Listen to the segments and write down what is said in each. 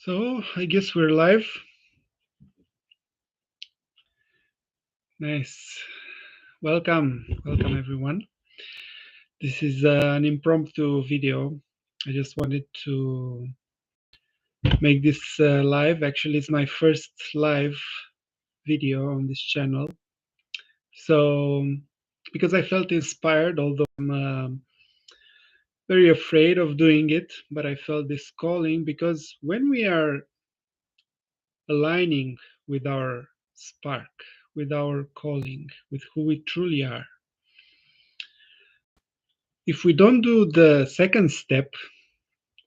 So I guess we're live. Nice. Welcome everyone. This is an impromptu video. I just wanted to make this live. Actually, it's my first live video on this channel. So, because I felt inspired, although I'm very afraid of doing it, but I felt this calling because when we are aligning with our spark, with our calling, with who we truly are, if we don't do the second step,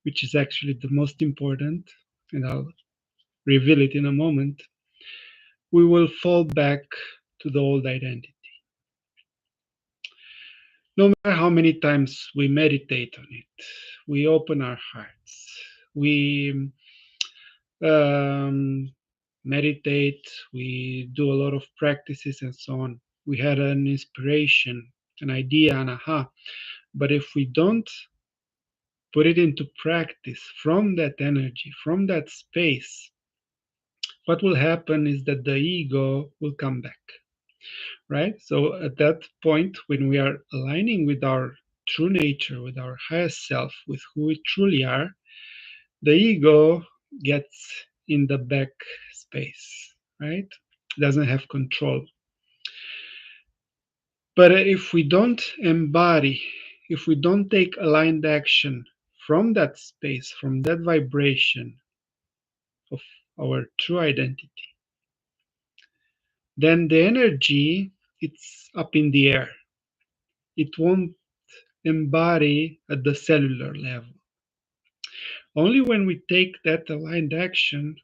which is actually the most important, and I'll reveal it in a moment, we will fall back to the old identity. No matter how many times we meditate on it, we open our hearts, we um, meditate, we do a lot of practices and so on. We had an inspiration, an idea, an aha. But if we don't put it into practice from that energy, from that space, what will happen is that the ego will come back, right? So at that point, when we are aligning with our true nature, with our highest self, with who we truly are, the ego gets in the back space, right? It doesn't have control. But if we don't embody, if we don't take aligned action from that space, from that vibration of our true identity, then the energy, it's up in the air. It won't embody at the cellular level. Only when we take that aligned action,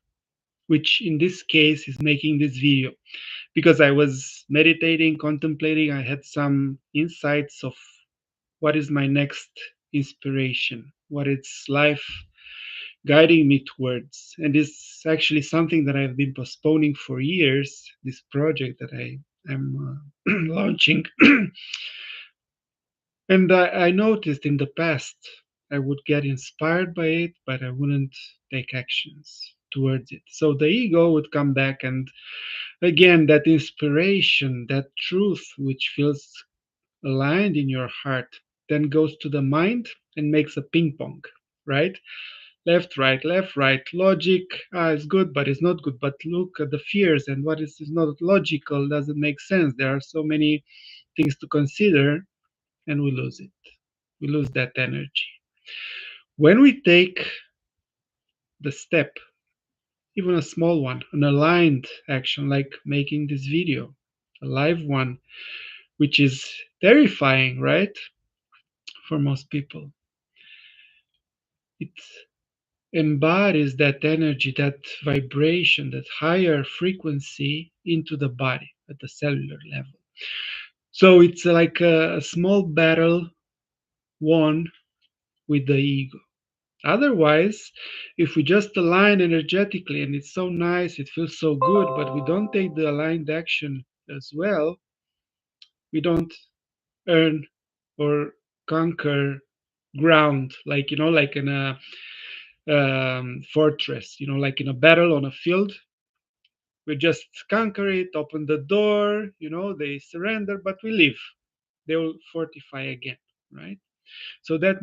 which in this case is making this video, because I was meditating, contemplating, I had some insights of what is my next inspiration, what is life guiding me towards. And it's actually something that I've been postponing for years, this project that I am launching. And I noticed in the past I would get inspired by it, but I wouldn't take actions towards it. So the ego would come back, and again, that inspiration, that truth which feels aligned in your heart, then goes to the mind and makes a ping pong, right? Left, right. Logic is good, but it's not good. But look at the fears and what is not logical, doesn't make sense. There are so many things to consider, and we lose it. We lose that energy. When we take the step, even a small one, an aligned action like making this video, a live one, which is terrifying, right? For most people, it embodies that energy, that vibration, that higher frequency into the body at the cellular level. So it's like a small battle won with the ego. Otherwise, if we just align energetically and it's so nice, it feels so good, but we don't take the aligned action as well, we don't earn or conquer ground, like, like in a fortress, like in a battle on a field. We just conquer it, open the door, they surrender, but we leave. They will fortify again, right? So that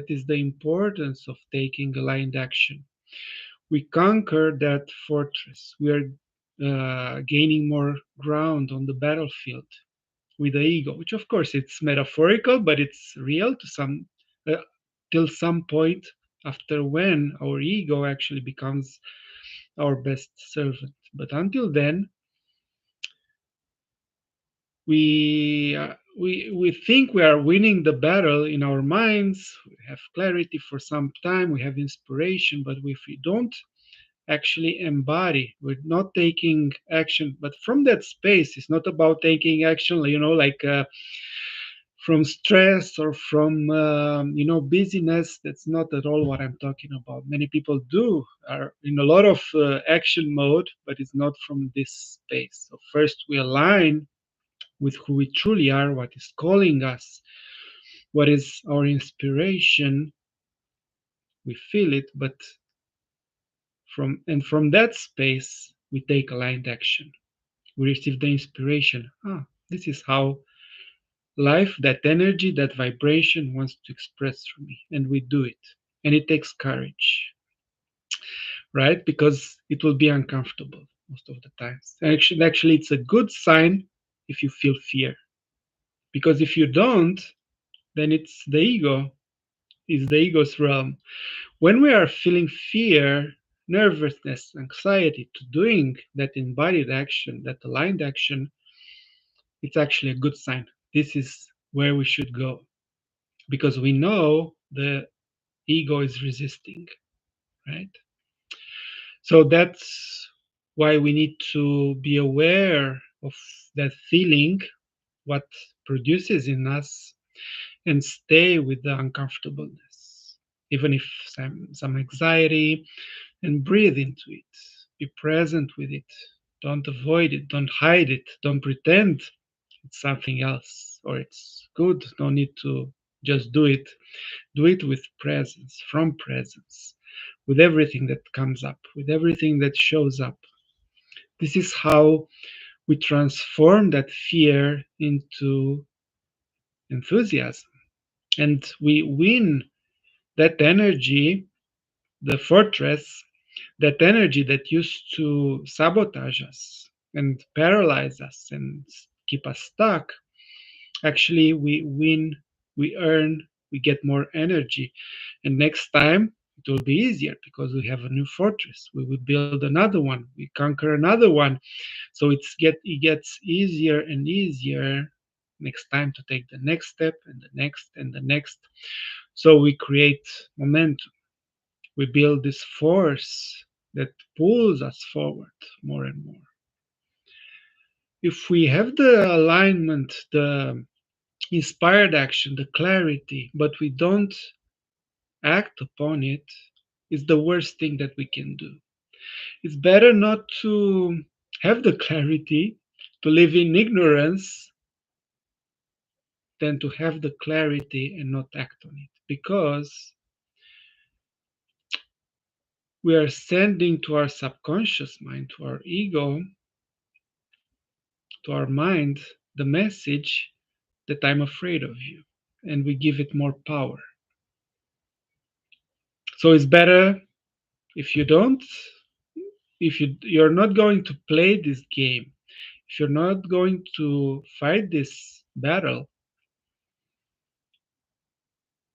is the importance of taking aligned action. We conquer that fortress. We are gaining more ground on the battlefield with the ego, which of course it's metaphorical, but it's real to some uh, till some point after when our ego actually becomes our best servant. But until then, we think we are winning the battle in our minds. We have clarity for some time. We have inspiration, but if we don't actually embody, we're not taking action. But from that space, it's not about taking action. Like. From stress or from busyness. That's not at all what I'm talking about. Many people do are in a lot of action mode, but it's not from this space. So first we align with who we truly are, what is calling us, what is our inspiration. We feel it, but From that space we take aligned action. We receive the inspiration. This is how life, that energy, that vibration wants to express through me, and we do it. And it takes courage, right? Because it will be uncomfortable most of the times. Actually, it's a good sign if you feel fear, because if you don't, then it's the ego, is the ego's realm. When we are feeling fear, nervousness, anxiety to doing that embodied action, that aligned action, it's actually a good sign. This is where we should go, because we know the ego is resisting, right? So that's why we need to be aware of that feeling, what produces in us, and stay with the uncomfortableness, even if some anxiety, and breathe into it. Be present with it. Don't avoid it. Don't hide it. Don't pretend it's something else or it's good. No need to just do it. Do it with presence, from presence, with everything that comes up, with everything that shows up. This is how we transform that fear into enthusiasm. And we win that energy, the fortress, that energy that used to sabotage us and paralyze us and keep us stuck. Actually, we win, we earn, we get more energy. And next time, it will be easier because we have a new fortress. We will build another one. We conquer another one. So it gets easier and easier next time to take the next step and the next and the next. So we create momentum. We build this force that pulls us forward more and more. If we have the alignment, the inspired action, the clarity, but we don't act upon it, is the worst thing that we can do. It's better not to have the clarity, to live in ignorance, than to have the clarity and not act on it. Because we are sending to our subconscious mind, to our ego, to our mind, the message that I'm afraid of you. And we give it more power. So it's better if you don't, if you're not going to play this game, if you're not going to fight this battle,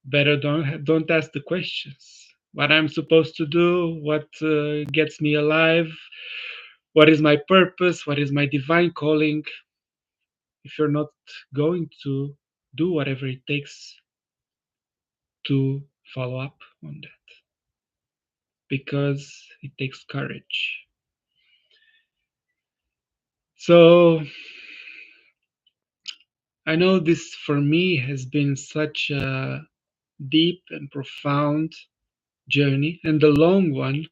better don't ask the questions. What I'm supposed to do, what gets me alive, what is my purpose, what is my divine calling, if you're not going to do whatever it takes to follow up on that, because it takes courage. So I know this for me has been such a deep and profound journey, and a long one,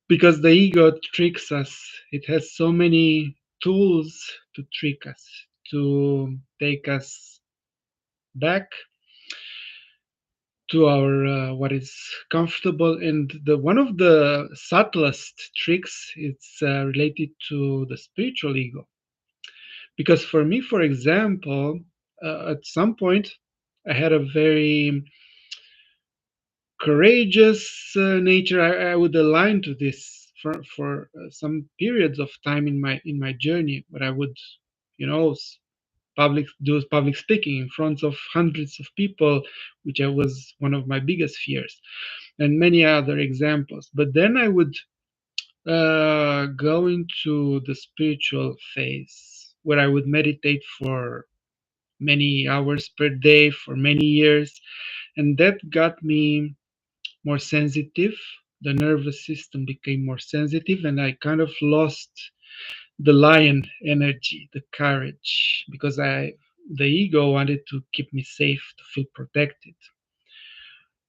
because the ego tricks us. It has so many tools to trick us, to take us back to our what is comfortable. And the one of the subtlest tricks is related to the spiritual ego. Because for me, for example, at some point, I had a very courageous nature. I would align to this for some periods of time in my journey, but I would, you know, do public speaking in front of hundreds of people, which I was one of my biggest fears, and many other examples. But then I would go into the spiritual phase where I would meditate for many hours per day for many years, and that got me more sensitive. The nervous system became more sensitive, and I kind of lost the lion energy, the courage, because the ego wanted to keep me safe, to feel protected.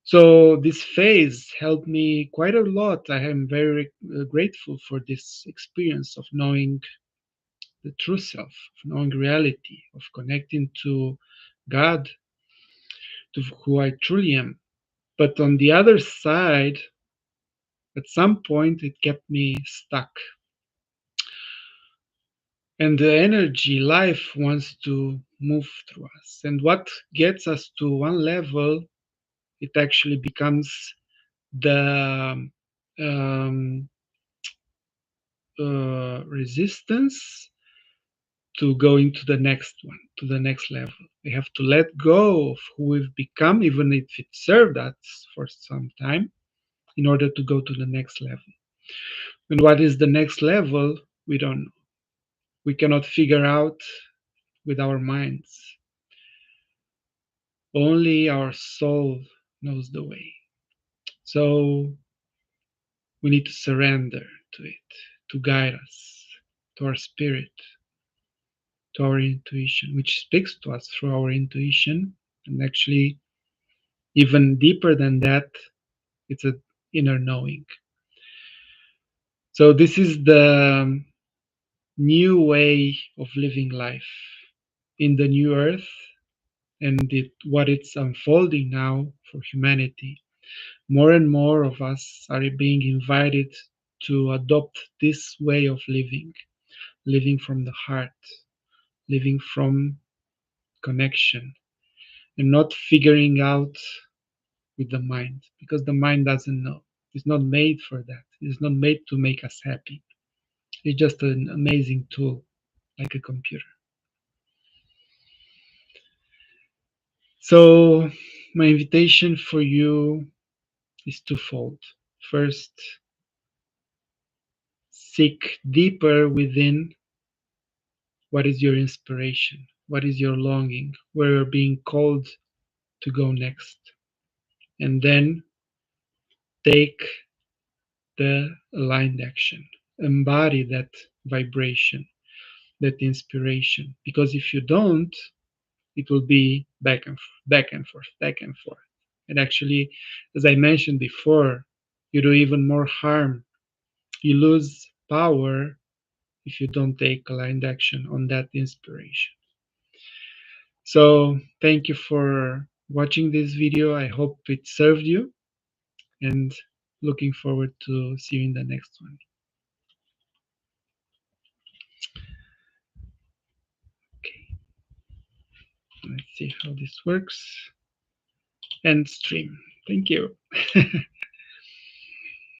So this phase helped me quite a lot. I am very grateful for this experience of knowing the true self, of knowing reality, of connecting to God, to who I truly am. But on the other side, At some point, it kept me stuck. And the energy, life wants to move through us. And what gets us to one level, it actually becomes the um, resistance to going to the next one, to the next level. We have to let go of who we've become, even if it served us for some time, in order to go to the next level. And what is the next level? We don't know. We cannot figure out with our minds. Only our soul knows the way. So we need to surrender to it, to guide us, to our spirit, to our intuition, which speaks to us through our intuition. And actually, even deeper than that, it's an inner knowing. So this is the new way of living life in the new earth, and what it's unfolding now for humanity. More and more of us are being invited to adopt this way of living, living from the heart, living from connection, and not figuring out with the mind, because the mind doesn't know. It's not made for that. It's not made to make us happy. It's just an amazing tool, like a computer. So, my invitation for you is twofold. First, seek deeper within what is your inspiration, what is your longing, where you're being called to go next. And then take the aligned action, embody that vibration, that inspiration. Because if you don't, it will be back and forth, back and forth, back and forth. And actually, as I mentioned before, you do even more harm. You lose power if you don't take aligned action on that inspiration. So, thank you for watching this video. I hope it served you, and looking forward to see you in the next one. Okay, let's see how this works. And stream. Thank you.